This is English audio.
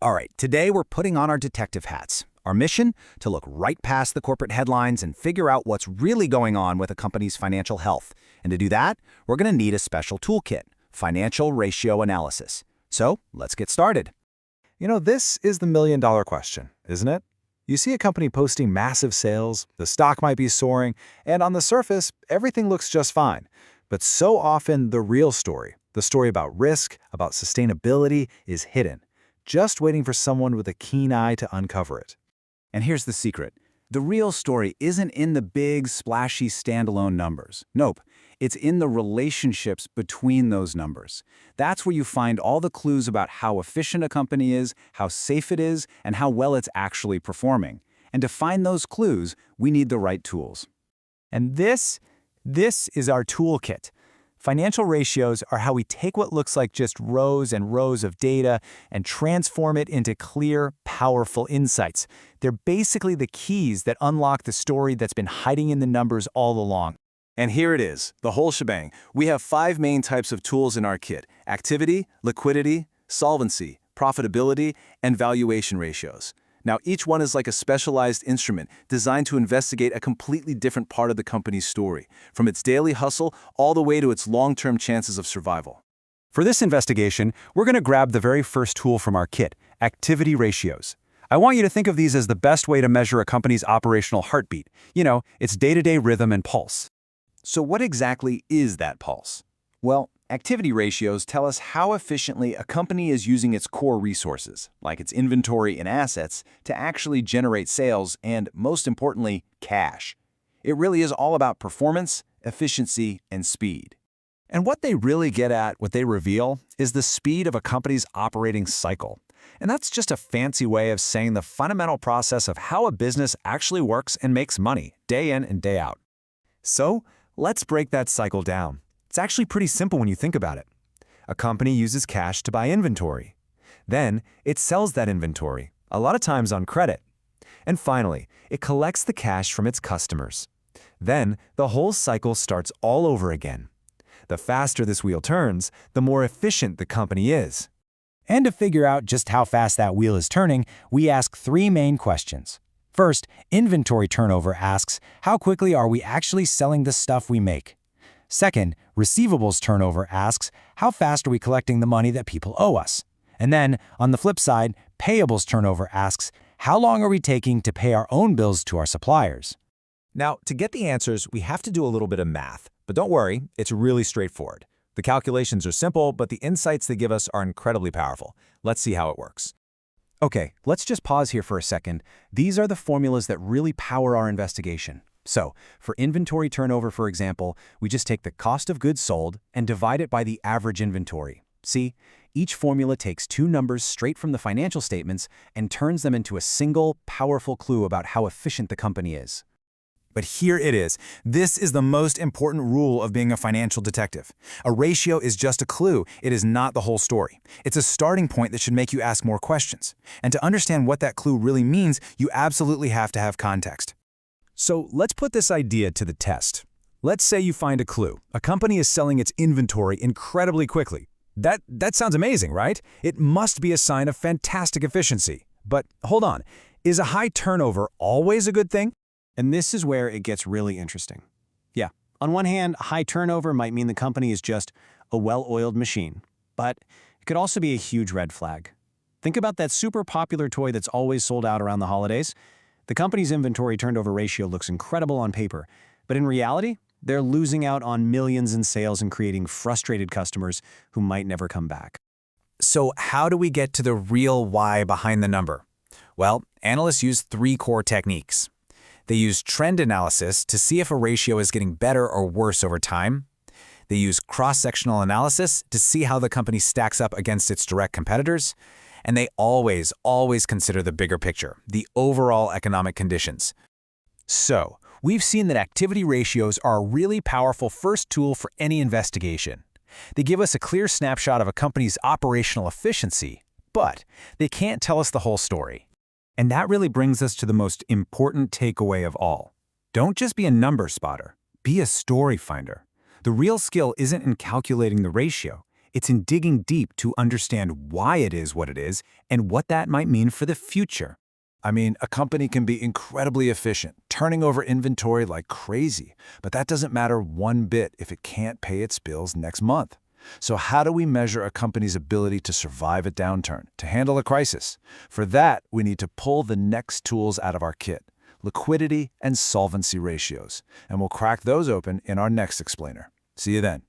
All right, today we're putting on our detective hats. Our mission? To look right past the corporate headlines and figure out what's really going on with a company's financial health. And to do that, we're going to need a special toolkit, financial ratio analysis. So let's get started. This is the million-dollar question, isn't it? You see a company posting massive sales, the stock might be soaring, and on the surface, everything looks just fine. But so often, the real story, the story about risk, about sustainability, is hidden, just waiting for someone with a keen eye to uncover it. And here's the secret. The real story isn't in the big, splashy standalone numbers. Nope. It's in the relationships between those numbers. That's where you find all the clues about how efficient a company is, how safe it is, and how well it's actually performing. And to find those clues, we need the right tools. And this is our toolkit. Financial ratios are how we take what looks like just rows and rows of data and transform it into clear, powerful insights. They're basically the keys that unlock the story that's been hiding in the numbers all along. And here it is, the whole shebang. We have 5 main types of tools in our kit: activity, liquidity, solvency, profitability, and valuation ratios. Now, each one is like a specialized instrument designed to investigate a completely different part of the company's story, from its daily hustle all the way to its long-term chances of survival. For this investigation, we're going to grab the very first tool from our kit, activity ratios. I want you to think of these as the best way to measure a company's operational heartbeat, its day-to-day rhythm and pulse. So what exactly is that pulse? Well, activity ratios tell us how efficiently a company is using its core resources, like its inventory and assets, to actually generate sales and, most importantly, cash. It really is all about performance, efficiency, and speed. And what they really get at, what they reveal, is the speed of a company's operating cycle. And that's just a fancy way of saying the fundamental process of how a business actually works and makes money, day in and day out. So, let's break that cycle down. It's actually pretty simple when you think about it. A company uses cash to buy inventory. Then, it sells that inventory, a lot of times on credit. And finally, it collects the cash from its customers. Then, the whole cycle starts all over again. The faster this wheel turns, the more efficient the company is. And to figure out just how fast that wheel is turning, we ask 3 main questions. First, inventory turnover asks, how quickly are we actually selling the stuff we make? Second, receivables turnover asks, how fast are we collecting the money that people owe us? And then, on the flip side, payables turnover asks, how long are we taking to pay our own bills to our suppliers? Now, to get the answers, we have to do a little bit of math. But don't worry, it's really straightforward. The calculations are simple, but the insights they give us are incredibly powerful. Let's see how it works. Okay, let's just pause here for a second. These are the formulas that really power our investigation. So, for inventory turnover, for example, we just take the cost of goods sold and divide it by the average inventory. See, each formula takes 2 numbers straight from the financial statements and turns them into a single, powerful clue about how efficient the company is. But here it is. This is the most important rule of being a financial detective. A ratio is just a clue. It is not the whole story. It's a starting point that should make you ask more questions. And to understand what that clue really means, you absolutely have to have context. So let's put this idea to the test. Let's say you find a clue. A company is selling its inventory incredibly quickly. That sounds amazing, right? It must be a sign of fantastic efficiency. But hold on, is a high turnover always a good thing? And this is where it gets really interesting. Yeah, on one hand, high turnover might mean the company is just a well-oiled machine. But it could also be a huge red flag. Think about that super popular toy that's always sold out around the holidays. The company's inventory turnover ratio looks incredible on paper, but in reality, they're losing out on millions in sales and creating frustrated customers who might never come back. So how do we get to the real why behind the number? Well, analysts use 3 core techniques. They use trend analysis to see if a ratio is getting better or worse over time. They use cross-sectional analysis to see how the company stacks up against its direct competitors. And they always consider the bigger picture, the overall economic conditions. So, we've seen that activity ratios are a really powerful first tool for any investigation. They give us a clear snapshot of a company's operational efficiency, but they can't tell us the whole story. And that really brings us to the most important takeaway of all. Don't just be a number spotter, be a story finder. The real skill isn't in calculating the ratio, It's in digging deep to understand why it is what it is and what that might mean for the future. I mean, a company can be incredibly efficient, turning over inventory like crazy, but that doesn't matter one bit if it can't pay its bills next month. So how do we measure a company's ability to survive a downturn, to handle a crisis? For that, we need to pull the next tools out of our kit: liquidity and solvency ratios. And we'll crack those open in our next explainer. See you then.